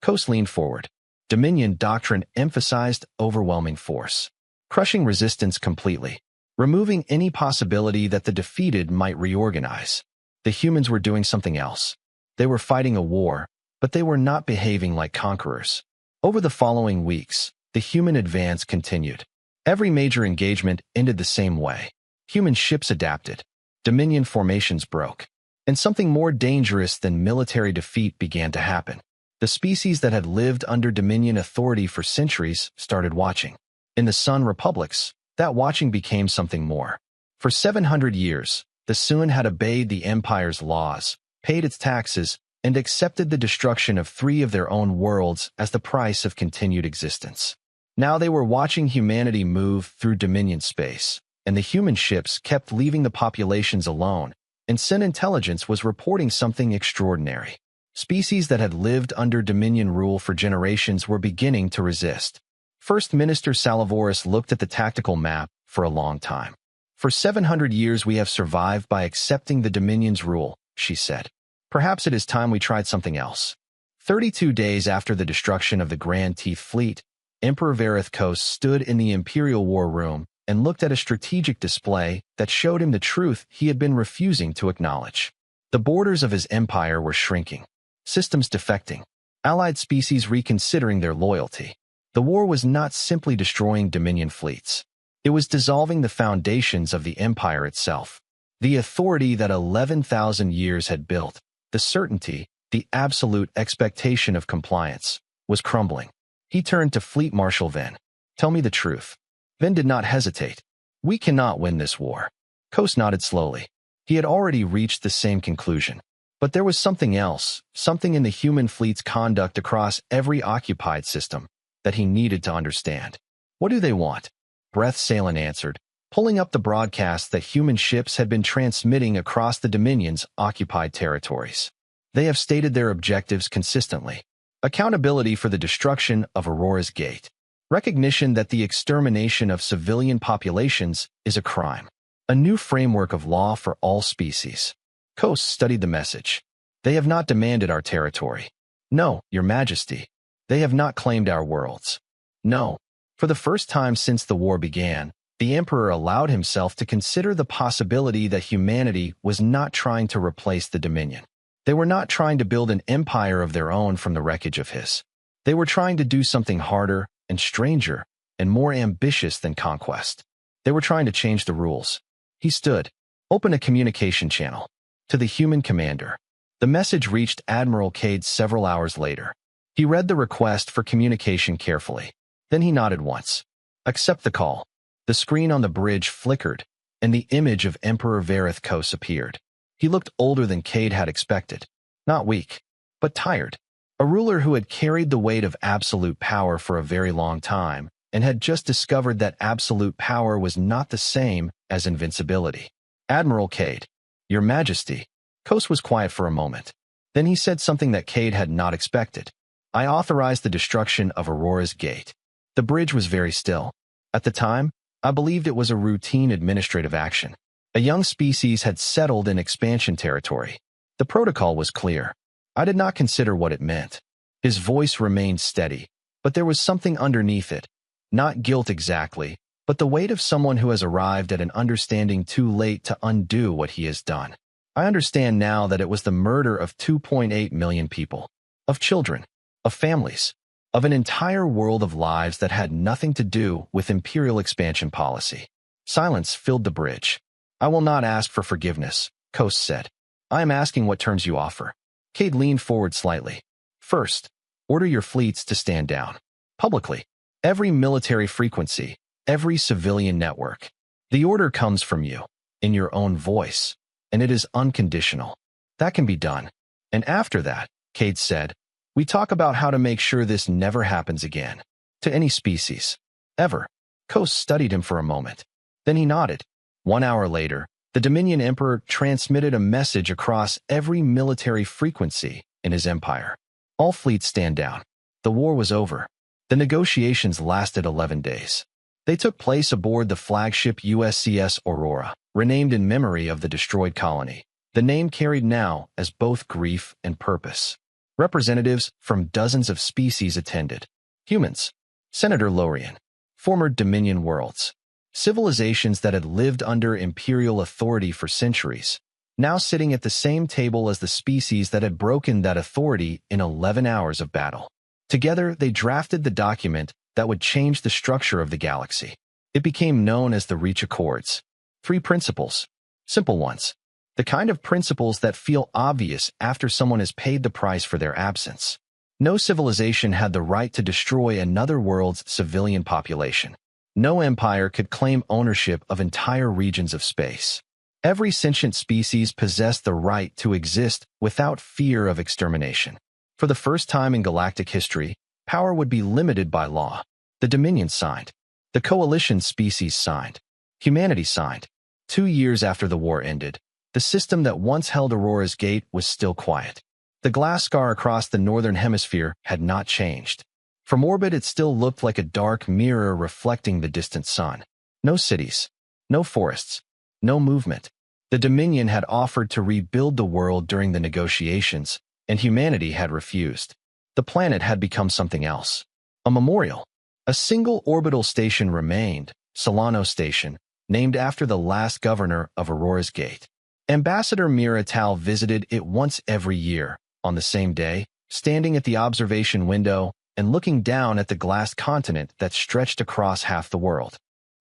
Kos leaned forward. Dominion doctrine emphasized overwhelming force, crushing resistance completely, removing any possibility that the defeated might reorganize. The humans were doing something else. They were fighting a war, but they were not behaving like conquerors. Over the following weeks, the human advance continued. Every major engagement ended the same way. Human ships adapted. Dominion formations broke, and something more dangerous than military defeat began to happen. The species that had lived under Dominion authority for centuries started watching. In the Sun Republics, that watching became something more. For 700 years, the Sun had obeyed the Empire's laws, paid its taxes, and accepted the destruction of 3 of their own worlds as the price of continued existence. Now they were watching humanity move through Dominion space, and the human ships kept leaving the populations alone, and Sun intelligence was reporting something extraordinary. Species that had lived under Dominion rule for generations were beginning to resist. First Minister Salavoris looked at the tactical map for a long time. For 700 years we have survived by accepting the Dominion's rule, she said. Perhaps it is time we tried something else. 32 days after the destruction of the Grand Teeth Fleet, Emperor Varithkos stood in the Imperial War Room and looked at a strategic display that showed him the truth he had been refusing to acknowledge. The borders of his empire were shrinking, systems defecting, allied species reconsidering their loyalty. The war was not simply destroying Dominion fleets. It was dissolving the foundations of the empire itself. The authority that 11,000 years had built, the certainty, the absolute expectation of compliance, was crumbling. He turned to Fleet Marshal Ven. Tell me the truth. Ven did not hesitate. We cannot win this war. Kos nodded slowly. He had already reached the same conclusion. But there was something else, something in the human fleet's conduct across every occupied system, that he needed to understand. What do they want? Breth Salen answered, pulling up the broadcast that human ships had been transmitting across the Dominion's occupied territories. They have stated their objectives consistently. Accountability for the destruction of Aurora's Gate. Recognition that the extermination of civilian populations is a crime. A new framework of law for all species. Kos studied the message. They have not demanded our territory. No, Your Majesty. They have not claimed our worlds. No. For the first time since the war began, the Emperor allowed himself to consider the possibility that humanity was not trying to replace the Dominion. They were not trying to build an empire of their own from the wreckage of his. They were trying to do something harder and stranger and more ambitious than conquest. They were trying to change the rules. He stood, open a communication channel. To the human commander. The message reached Admiral Cade several hours later. He read the request for communication carefully. Then he nodded once. Accept the call. The screen on the bridge flickered, and the image of Emperor Varithkos appeared. He looked older than Cade had expected. Not weak, but tired. A ruler who had carried the weight of absolute power for a very long time, and had just discovered that absolute power was not the same as invincibility. Admiral Cade. Your Majesty. Kos was quiet for a moment. Then he said something that Cade had not expected. I authorized the destruction of Aurora's Gate. The bridge was very still. At the time, I believed it was a routine administrative action. A young species had settled in expansion territory. The protocol was clear. I did not consider what it meant. His voice remained steady, but there was something underneath it. Not guilt exactly, but the weight of someone who has arrived at an understanding too late to undo what he has done. I understand now that it was the murder of 2.8 million people, of children, of families, of an entire world of lives that had nothing to do with imperial expansion policy. Silence filled the bridge. I will not ask for forgiveness, Kos said. I am asking what terms you offer. Cade leaned forward slightly. First, order your fleets to stand down. Publicly. Every military frequency, every civilian network. The order comes from you, in your own voice, and it is unconditional. That can be done. And after that, Cade said, we talk about how to make sure this never happens again. To any species. Ever. Kos studied him for a moment. Then he nodded. 1 hour later, the Dominion Emperor transmitted a message across every military frequency in his empire. All fleets stand down. The war was over. The negotiations lasted 11 days. They took place aboard the flagship USCS Aurora, renamed in memory of the destroyed colony. The name carried now as both grief and purpose. Representatives from dozens of species attended. Humans, Senator Lorien, former Dominion worlds, civilizations that had lived under imperial authority for centuries, now sitting at the same table as the species that had broken that authority in 11 hours of battle. Together, they drafted the document that would change the structure of the galaxy. It became known as the Reach Accords. 3 principles. Simple ones. The kind of principles that feel obvious after someone has paid the price for their absence. No civilization had the right to destroy another world's civilian population. No empire could claim ownership of entire regions of space. Every sentient species possessed the right to exist without fear of extermination. For the first time in galactic history, power would be limited by law. The Dominion signed. The coalition species signed. Humanity signed. 2 years after the war ended, the system that once held Aurora's gate was still quiet. The glass scar across the northern hemisphere had not changed. From orbit, it still looked like a dark mirror reflecting the distant sun. No cities, no forests, no movement. The Dominion had offered to rebuild the world during the negotiations, and humanity had refused. The planet had become something else. A memorial. A single orbital station remained, Solano Station, named after the last governor of Aurora's Gate. Ambassador Mira Tal visited it once every year, on the same day, standing at the observation window and looking down at the glass continent that stretched across half the world.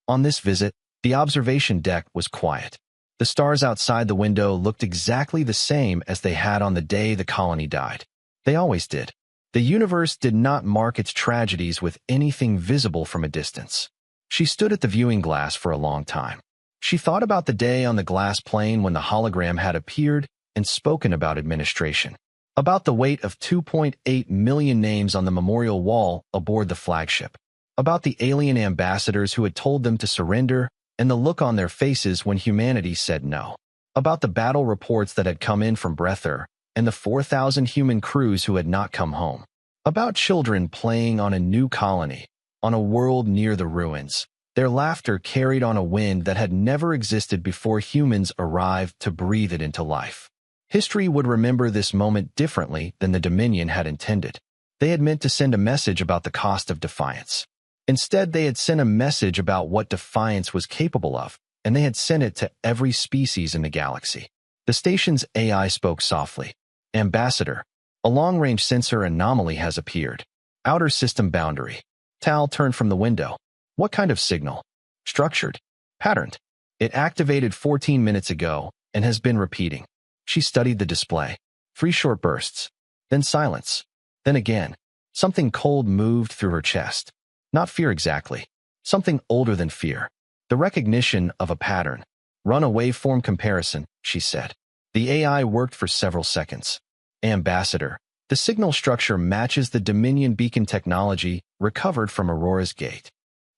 On this visit, the observation deck was quiet. The stars outside the window looked exactly the same as they had on the day the colony died. They always did. The universe did not mark its tragedies with anything visible from a distance. She stood at the viewing glass for a long time. She thought about the day on the glass plane when the hologram had appeared and spoken about administration. About the weight of 2.8 million names on the memorial wall aboard the flagship. About the alien ambassadors who had told them to surrender and the look on their faces when humanity said no. About the battle reports that had come in from Breather and the 4,000 human crews who had not come home. About children playing on a new colony, on a world near the ruins. Their laughter carried on a wind that had never existed before humans arrived to breathe it into life. History would remember this moment differently than the Dominion had intended. They had meant to send a message about the cost of defiance. Instead, they had sent a message about what defiance was capable of, and they had sent it to every species in the galaxy. The station's AI spoke softly. Ambassador, a long-range sensor anomaly has appeared. Outer system boundary. Tal turned from the window. What kind of signal? Structured. Patterned. It activated 14 minutes ago and has been repeating. She studied the display. 3 short bursts. Then silence. Then again. Something cold moved through her chest. Not fear exactly. Something older than fear. The recognition of a pattern. Run a waveform comparison, she said. The AI worked for several seconds. Ambassador, the signal structure matches the Dominion beacon technology recovered from Aurora's Gate.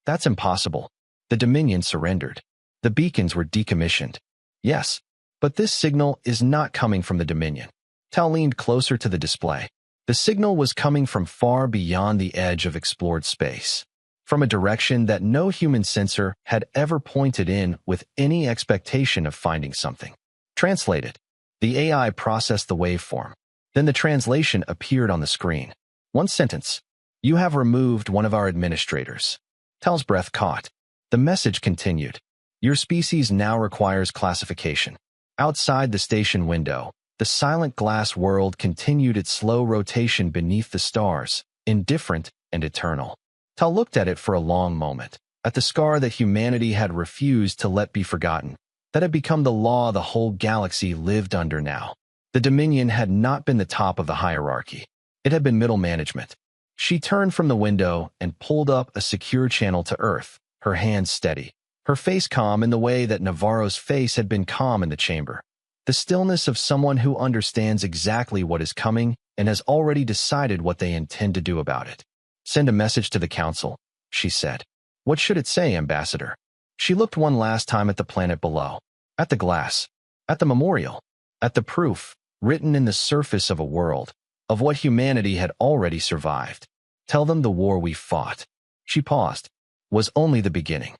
That's impossible. The Dominion surrendered. The beacons were decommissioned. Yes, but this signal is not coming from the Dominion. Tal leaned closer to the display. The signal was coming from far beyond the edge of explored space. From a direction that no human sensor had ever pointed in with any expectation of finding something. Translated. The AI processed the waveform. Then the translation appeared on the screen. 1 sentence. You have removed one of our administrators. Tal's breath caught. The message continued. Your species now requires classification. Outside the station window, the silent glass world continued its slow rotation beneath the stars, indifferent and eternal. Tal looked at it for a long moment, at the scar that humanity had refused to let be forgotten, that had become the law the whole galaxy lived under now. The Dominion had not been the top of the hierarchy. It had been middle management. She turned from the window and pulled up a secure channel to Earth, her hands steady, her face calm in the way that Navarro's face had been calm in the chamber. The stillness of someone who understands exactly what is coming and has already decided what they intend to do about it. Send a message to the Council, she said. What should it say, Ambassador? She looked one last time at the planet below, at the glass, at the memorial, at the proof, written in the surface of a world, of what humanity had already survived. Tell them the war we fought. She paused. Was only the beginning.